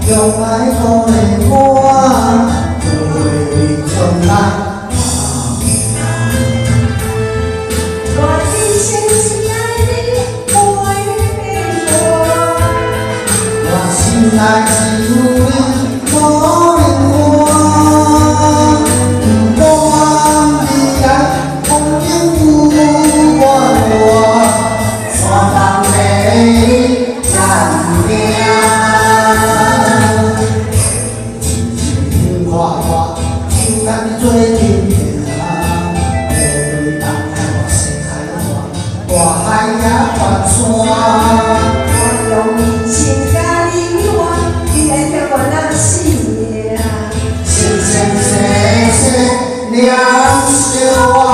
用爱鼓励我，为将来。 我一生只爱你，不会变过。我心内只有你，无另外。不管未来风景有我大，山峰地难定。情情话话，就咱做阵行。 大海也宽山，我用一生甲你换，你会叫我哪死命？生生世世两相爱。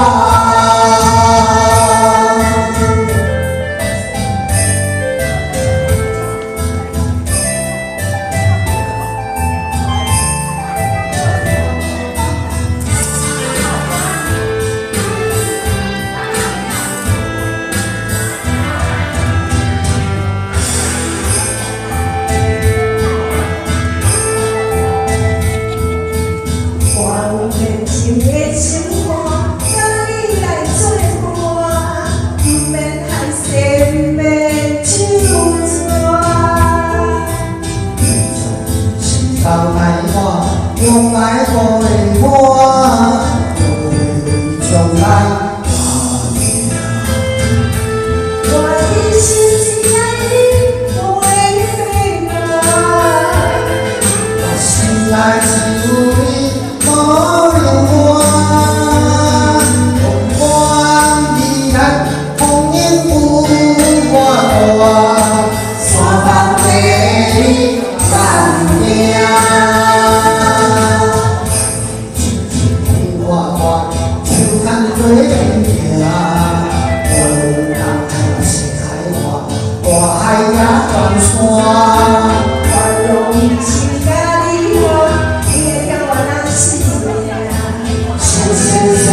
心的情话，甲你来做伴，不免害羞，不免手抓。心头爱我，用爱鼓励我，为将来。 我一生只爱你，不会变过。我心内只有你，无另外。不管未来风景有我大，山峰地理难定。情情话话，就咱做阵行。 大海也宽山，我用一生甲你换，你会叫我哪死命？生生世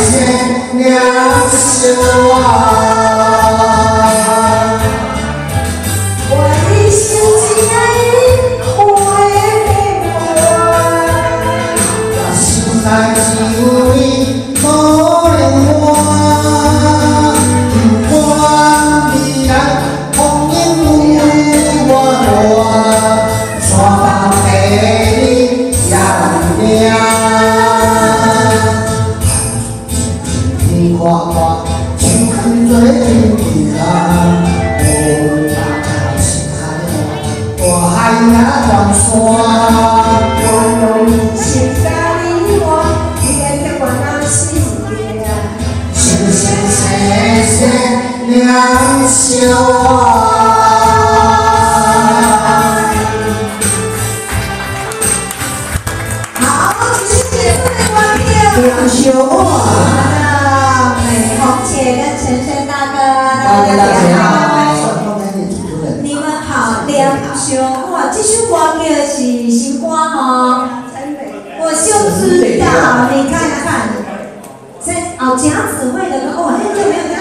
世两相爱。我一生只爱你，不会变过。我心内只有你，无另外。不管未来。 风景有我大，山峰地理难定。天花花，就肯做阵行。无大海是海大，大海也宽山。我用一生甲你换，你会叫我哪死命？生生世世两相爱。 两相爱，美红姐跟陈升大哥，大家好。你们好，两相哇，这首歌叫是新歌吼。我就知道，你看看，在哦，甲子会的歌，哦，很久没有看